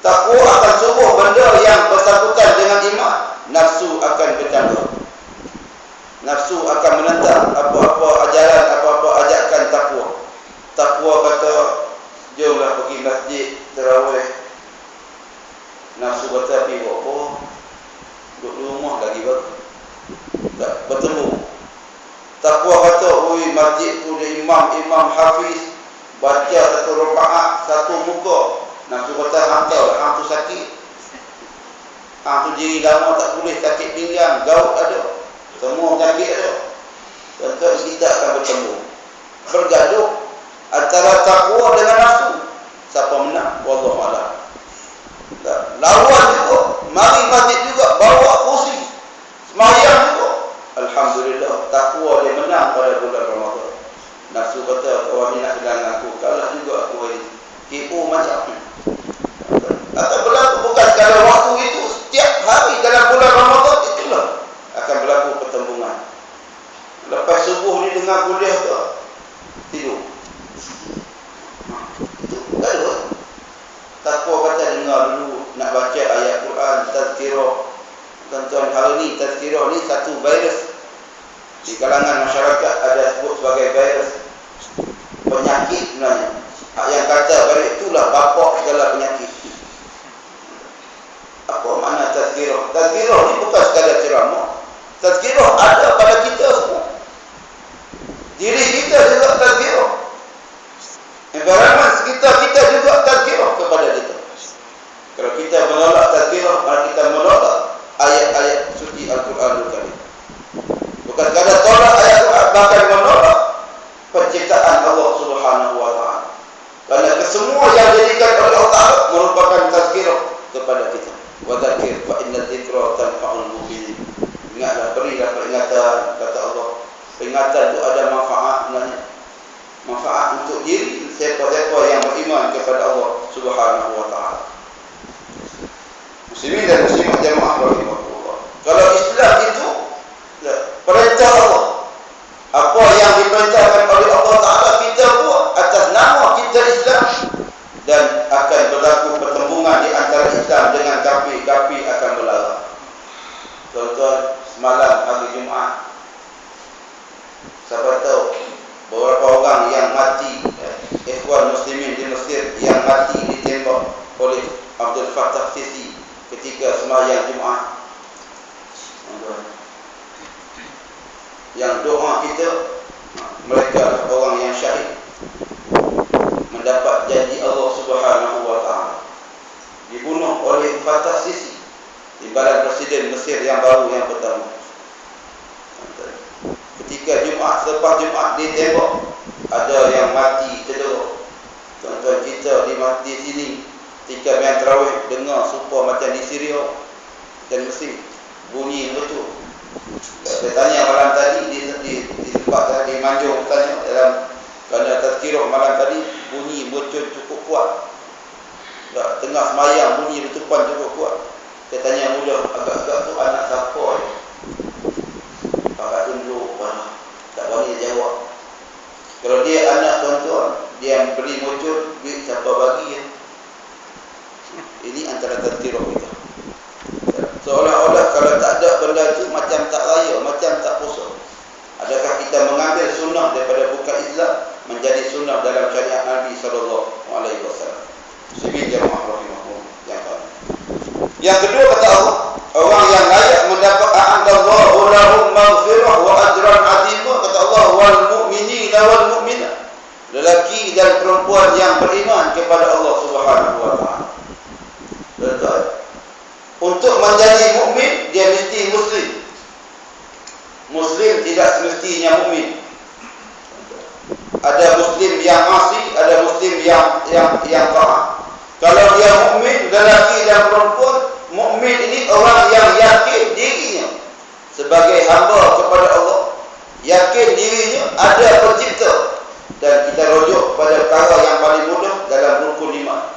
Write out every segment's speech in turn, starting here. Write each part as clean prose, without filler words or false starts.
Takwa akan subuh benda yang bersangkutan dengan iman. Nafsu akan bercampur. Nafsu akan menentang apa-apa ajaran, apa-apa ajakan takwa. Takwa kata, jomlah pergi masjid tarawih. Nafsu kata, pergi buat apa? Duduk di rumah lagi bagus. Tak bertemu. Takwa kata, oi, masjid tu dia imam hafiz, baca satu rakaat, satu muka. Nafsu kata, hang tu sakit. Hang tu diri lama tak boleh, sakit pinggang, gaut ada. Semua penyakit ada. Tentu kita akan bertemu, bergaduh antara takwa dengan nafsu. Siapa menang? Wallahu a'lam. Lawan juga, mari masjid juga, bawa kursi, semayang juga. Alhamdulillah, takwa dia menang pada bulan Ramadan. Nafsu kata, kawan ni nak bilang aku, kalah juga aku ini. KO macam ni. Atau berlaku bukan sekadar waktu itu, setiap hari dalam bulan Ramadan itulah akan berlaku pertembungan. Lepas subuh ni dengar kuliah tu, tidur. Itu gaduh. Takwa kata, dengar dulu, nak baca ayat Quran, tazkirah. Tuan-tuan, hari ni tazkirah ni satu virus. Di kalangan masyarakat ada sebut sebagai virus. Penyakit sebenarnya. Yang kata virus itulah bapak segala penyakit. Apa makna tazkirah? Tazkirah ni bukan sekadar ceramah. Tazkirah ada pada kita semua. Diri kita juga tazkirah. Environment sekitar kita juga tazkirah kepada kita. Kalau kita menolak tazkirah, maka kita menolak ayat-ayat suci Al-Quranul Karim. Bukan sekadar tolak ayat Quran, bahkan menolak penciptaan Allah Subhanahu wa taala. Kerana kesemua yang dijadikan oleh Allah Taala merupakan tazkirah kepada kita. Wa dzakir fa inna dzikra tanfa'ul mu'minin. Ingatlah, berilah peringatan, kata Allah. Peringatan itu ada manfaat sebenarnya. Manfaat untuk diri siapa-siapa yang beriman kepada Allah Subhanahu wa taala. Muslimin dan muslimat jemaah rahimahullah. Kalau Islam itu perintah Allah. Apa yang diperintahkan oleh Allah Taala kita buat atas nama kita Islam, dan akan berlaku pertembungan di antara Islam dengan kafir. Kafir akan berlawan. Tuan-tuan, semalam hari Jumaat, siapa tahu beberapa orang yang mati, ikhwan muslimin di Mesir yang mati ditembak oleh Abdul Fattah Sisi ketika sembahyang Jumaat. Yang doa kita, mereka orang yang syahid, mendapat janji Allah Subhanahu wa taala. Dibunuh oleh Fattah Sisi, timbalan presiden Mesir yang baru yang pertama. Ketika Jumaat, selepas Jumaat ditembak, ada yang mati cedera. Tuan-tuan, kita di sini ketika main tarawih dengar supaya macam di Syria dan Mesir, bunyi betul. Saya tanya malam tadi di tempat di Manjung, tanya dalam kerana tazkirah malam tadi, bunyi bocor cukup kuat. Tengah semayang bunyi letupan cukup kuat. Saya tanya mudah, agak-agak tu anak siapa ni? Kakak tunjuk mana? Tak berani jawab. Kalau dia anak tuan-tuan, dia beli bocor, duit siapa bagi ya? Ini antara tazkirah kita. Seolah-olah kalau tak ada benda itu macam tak raya, macam tak puasa. Adakah kita mengambil sunnah daripada bukan Islam menjadi sunnah dalam syariat Nabi SAW? Muslimin jemaah rahimahullah yang tahu. Yang kedua kata Allah, orang yang layak mendapat a'adallahu lahum maghfirah wa ajran 'azimah, kata Allah, wal mu'minina wal mu'minat. Lelaki dan perempuan yang beriman kepada Allah Subhanahu wa taala. Betul. Untuk menjadi mukmin dia mesti muslim. Muslim tidak semestinya mukmin. Ada muslim yang asli, ada muslim yang taat. Kalau dia mukmin, lelaki dan perempuan, mukmin ini orang yang yakin dirinya sebagai hamba kepada Allah, yakin dirinya ada pencipta, dan kita rujuk pada perkara yang paling mudah dalam rukun 5.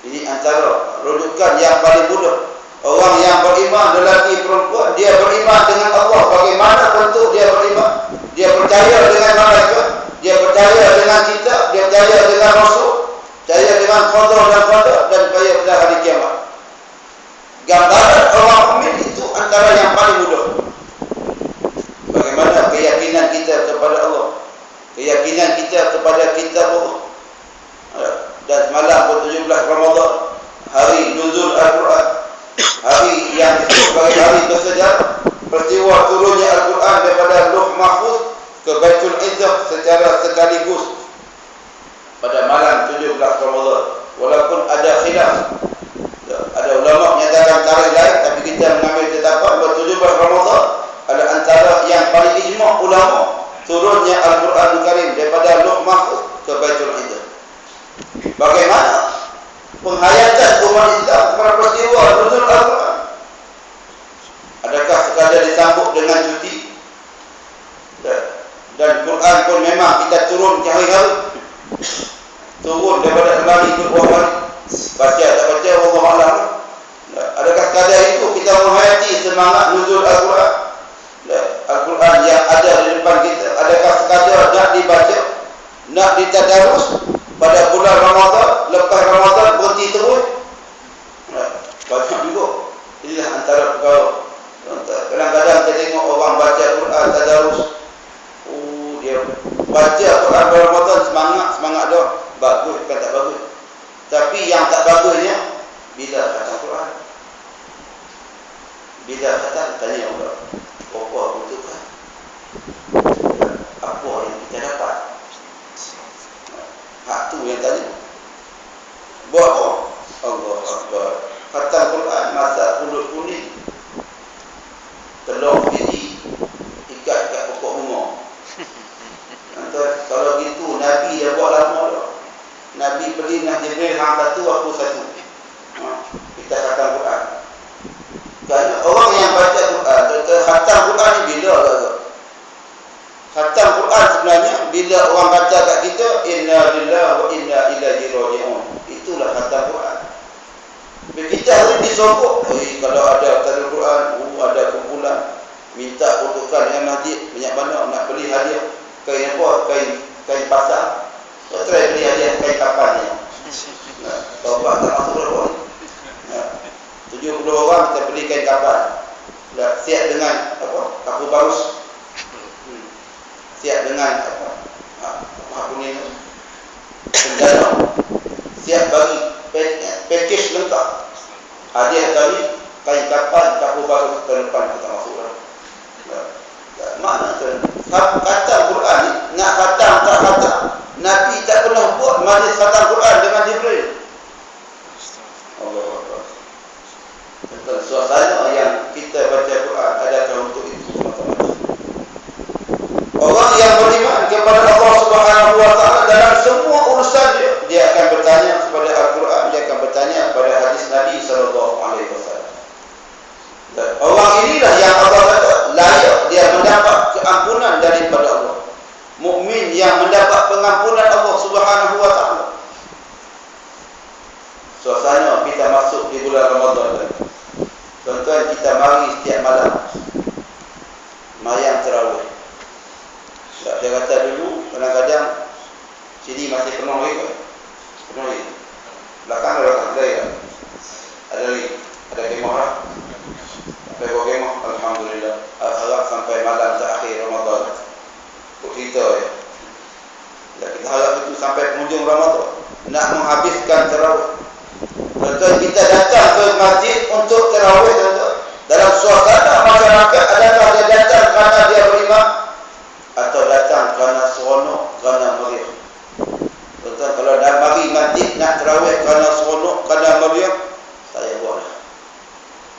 Ini antara rujukan yang paling mudah. Orang yang beriman, lelaki perempuan, dia beriman dengan Allah. Bagaimana bentuk dia beriman? Dia percaya dengan malaikat, dia percaya dengan kitab, dia percaya dengan rasul, percaya dengan qada dan qadar, dan percaya pada hari kiamat. Gambaran orang mukmin itu antara yang paling mudah. Bagaimana keyakinan kita kepada Allah, keyakinan kita kepada kitab Allah. Dan malam ke-17 Ramadan, hari nuzul Al-Quran, hari yang disebut sebagai hari bersejarah, peristiwa turunnya Al-Quran daripada Lauh Mahfuz ke Baitul Izzah secara sekaligus pada malam 17 Ramadan. Walaupun ada khilaf, ada ulama menyatakan tarikh lain, tapi kita mengambil tetapan bahawa 17 Ramadan adalah antara yang paling ijma' ulama turunnya Al-Quran Karim daripada Lauh Mahfuz ke Baitul Izzah. Bagaimana penghayatan umat Islam kepada peristiwa nuzul Al-Quran? Adakah sekadar disambut dengan cuti? Dan Quran pun memang kita turun ke hari-hari, turun daripada hari ke bawah hari, baca tak baca Allah Alam. Adakah sekadar itu kita menghayati semangat nuzul Al-Quran? Al-Quran yang ada di depan kita, adakah sekadar nak dibaca, nak ditadarus pada bulan Ramadan, lepas Ramadan berhenti terus? Banyak juga. Inilah antara perkara. Kadang-kadang kita tengok orang baca Quran tadarus, dia baca Quran pada Ramadan semangat dah. Bagus bukan tak bagus. Tapi yang tak bagusnya bila khatam Quran. Bila khatam tanya orang, apa kebutuhan? Apa yang kita dapat? Hak tu yang tanya. Buat apa? Allah Akbar. Khatam Quran masak pulut kuning, telur biji, ikat kat pokok bunga. Kalau gitu Nabi dia buat lama dah. Nabi beli dengan Jibril, hang satu aku satu. Kita khatam Quran. Kerana orang yang baca Quran, khatam Quran ni bila agak? Khatam Quran sebenarnya bila orang baca kat kita, inna lillahi wa inna ilaihi raji'un. Itulah khatam Quran. Bila kita hari disokok, kalau ada khatam Quran, ada kumpulan minta pertukaran dengan masjid, banyak mana nak beli hadiah. Kain apa? Kain pasang. So, try beli hadiah kain kapan ni. Taubat tak masuk berapa ni? 70 orang kita beli kain kapan. Siap dengan apa? Kapu barus. Siap dengan apa? Apa ni? Pendana. Siap bagi package lengkap. Hadiah tadi kain kapan, kapu barus tahun depan kita masuklah. Mana tu? Khatam Quran ni, nak khatam tak khatam. Nabi tak pernah buat majlis khatam Quran dengan Jibril. Allah Allah. Tentang suasana yang kita baca Quran adakah untuk itu semata-mata. Orang yang beriman kepada Allah Subhanahu Wa Taala dalam semua urusan dia akan bertanya kepada Al-Quran, dia akan bertanya kepada hadis Nabi sallallahu alaihi wasallam. Orang inilah yang Allah kata layak dia mendapat keampunan daripada Allah. Mukmin yang mendapat pengampunan Allah Subhanahu Wa Taala. Suasana kita masuk di bulan Ramadan. Tuan-tuan, kita mari setiap malam mayang tarawih. Dia kata dulu kadang-kadang sini masih penuh lagi kan? Penuh lagi. Belakang ada ya. Ada kemah lah. Sampai buat kemah, alhamdulillah. Harap sampai malam terakhir Ramadan. Untuk kita ya. Kita harap itu sampai penghujung Ramadan. Nak menghabiskan tarawih. Tuan-tuan, kita datang ke masjid untuk tarawih, tuan-tuan. Dalam suasana masyarakat, adakah dia datang kerana dia beriman atau datang kerana seronok, kerana meriah? Tuan-tuan, kalau dah mari masjid nak tarawih kerana seronok, kerana meriah, saya buatlah.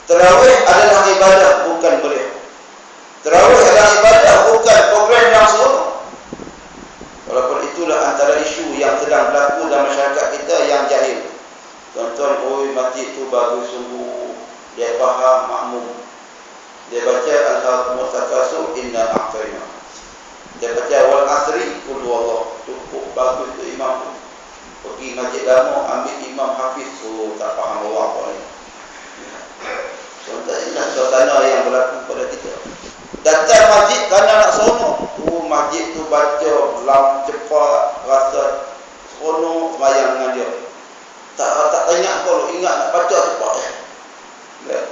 Tarawih adalah ibadah, bukan meriah. Tarawih adalah ibadah, bukan program yang seronok. Walaupun itulah antara isu yang sedang berlaku dalam masyarakat kita yang jahil. Tuan-tuan, masjid tu bagus sungguh. Dia faham, makmum. Dia baca Al-Hakumut Takasur, Inna A'tayna. Dia baca Wal Asri, Kul Huwallah. Cukup bagus tu imam tu. Pergi masjid lama, ambil imam hafiz. Tak faham Allah apa ni. Tuan-tuan, inilah suasana yang berlaku pada kita. Datang masjid kerana nak seronok. Masjid tu baca cepat, rasa seronok, semayang dengan dia. Tak ingat kalau ingat nak baca cepat.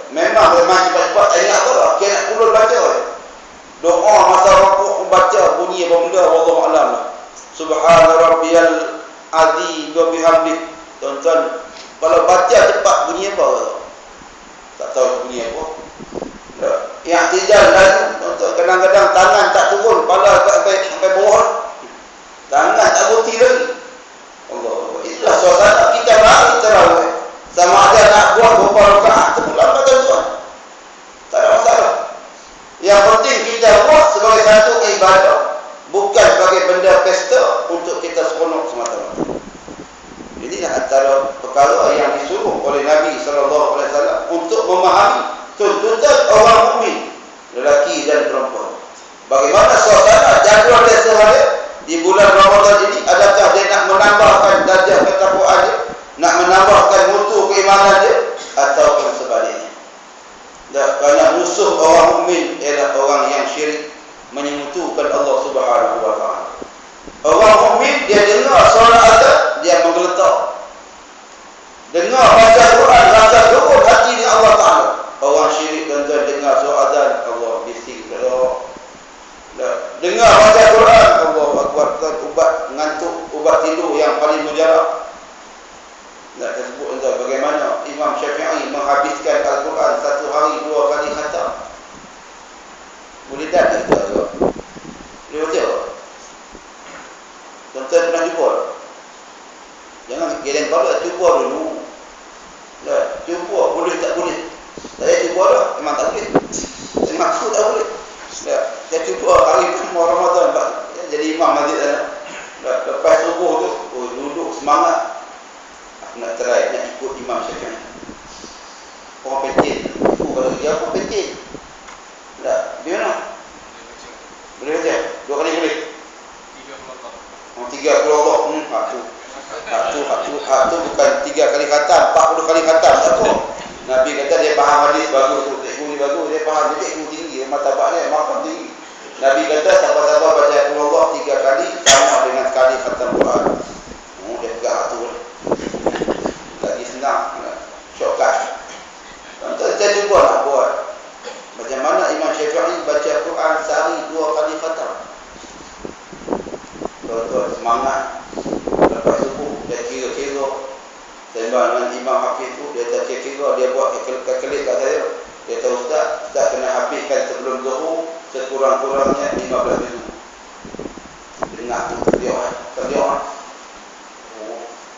Memang memang cepat-cepat ingat kalau kena nak pulun baca. Doa masa rukuk membaca bunyi apa benda wallahu alam. Subhana rabbiyal azim wa bihamdih. Tuan-tuan, kalau baca cepat bunyi apa? Tak tahu bunyi apa. Yang tidak lalu, tuan-tuan, kadang-kadang tangan tak turun, kepala sampai bawah. Tangan tak berhenti lagi. Allah, itulah suasana kita mari tarawih. Sama ada nak buat berapa rakaat terlambat tuan. Tak ada masalah. Yang penting kita buat sebagai satu ibadah, bukan sebagai benda pesta untuk kita seronok semata-mata. Jadi antara perkara yang disuruh oleh Nabi SAW untuk memahami tuntutan orang mukmin, lelaki dan perempuan. Bagaimana suasana jadual dia sehari di bulan Ramadan ini? Adakah dia nak menambahkan darjah ketakwaan dia, nak menambahkan mutu keimanan dia, ataupun sebaliknya? Kerana musuh orang mukmin ialah orang yang syirik, menyemutukan Allah Subhanahu wa taala. Orang mukmin dia dengar suara azan, dia menggeletar. Dengar baca Quran, rasa syukur hati ni Allah Taala. Orang syirik tuan-tuan dengar suara azan, Allah bising kalau. Dengar baca Quran, Allah akbar, ubat ngantuk, ubat tidur yang paling mujarab. Nak sebut tuan bagaimana Imam Syafi'i menghabiskan Al-Quran satu hari 2 kali khatam. Boleh tak kita tu? Boleh baca? Tuan-tuan pernah jumpa? Jangan geleng kepala, cuba dulu. Cuba boleh tak boleh? Saya cuba dah, memang tak boleh. Saya maksud tak boleh. Saya cuba hari pertama Ramadan jadi imam masjid sana. Lepas subuh tu, duduk semangat. Aku nak try, nak ikut Imam Syafi'i. Orang pencet. Kalau dia apa pencet? Tak, dia mana? Boleh baca? 2 kali boleh? 30 Allah. Hak tu bukan 3 kali khatam, 40 kali khatam. Tak apa. Nabi kata dia faham hadis bagus tu. Cikgu ni bagus, dia faham. Dia cikgu tinggi, martabat dia makam tinggi. Nabi kata siapa-siapa baca Allah 3 kali sama dengan sekali khatam Quran. Dia pegang hak tu. Lagi senang. Shortcut. Tuan-tuan, saya cuba nak buat. Macam mana Imam Syafi'i baca Quran sehari 2 kali khatam. Tuan-tuan, semangat. Lepas subuh, dia kira-kira. Sembang dengan Imam Hafiz tu, dia tak kira-kira, dia buat kalkulit kat saya. Dia tahu Ustaz kena habiskan sebelum zuhur sekurang-kurangnya 15 ribu. Dengar tu, terdiak.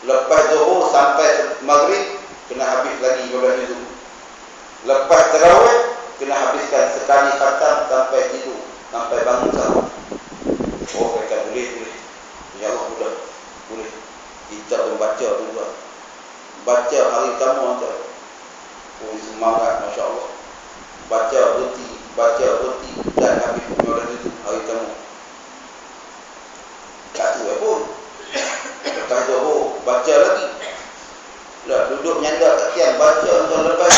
Lepas zuhur sampai maghrib, kena habis lagi 15 ribu. Lepas tarawih, kena habiskan sekali khatam sampai tidur, sampai bangun sahur. Oh, kata boleh. Ya Allah, boleh. Kita membaca tuan-tuan. Baca hari pertama tuan. Oh, semangat, Masya Allah. Baca berhenti dan habis 15 itu hari pertama. Tak tu pun. Lepas tu baca lagi. Duduk nyanda kat tiang, baca tuan. Lepas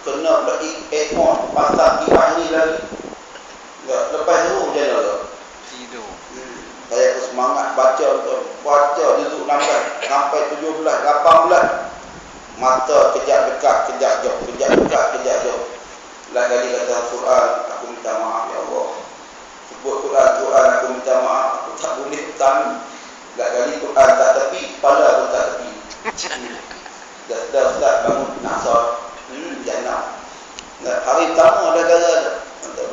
kena bagi headphone, pasang kipas ni lagi. Lepas tu macam mana? Tidur. Saya semangat baca tuan. Baca duduk sampai 17, 18. Mata kejap dekat, kejap jauh, kejap dekat, kejap jauh. Lain kali kata Quran, aku minta maaf ya Allah. Sebut Quran, aku minta maaf, aku tak boleh utang. Lain kali Quran tak tepi, kepala pun tak tepi. Dah Ustaz bangun nasar. Jannah. Hari pertama ada gara ada.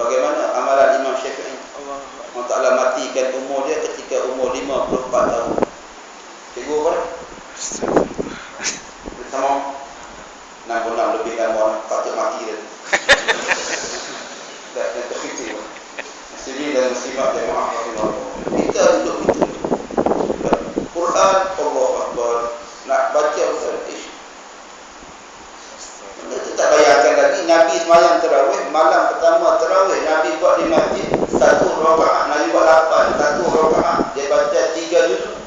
Bagaimana amalan Imam Syafi'i? Allah Ta'ala matikan umur dia ketika umur 54 tahun. Cikgu apa? Sama 66 lebih kan orang patut mati dia. Tak terkejut. Muslimin dan muslimat yang maaf kita duduk itu. Quran Allah Akbar. Nak baca Ustaz. Kita tak bayangkan lagi Nabi semayang tarawih, malam pertama tarawih Nabi buat di masjid 1 rakaat, Nabi buat 8, 1 rakaat. Dia baca 3 juzuk.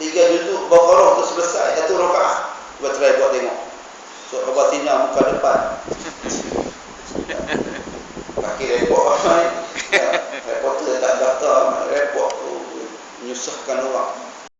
3 juzuk Baqarah tu selesai 1 rakaat. Cuba try buat tengok. So Abah Tina muka depan. Kaki repot apa ni? Repot tu tak daftar, repot tu menyusahkan orang.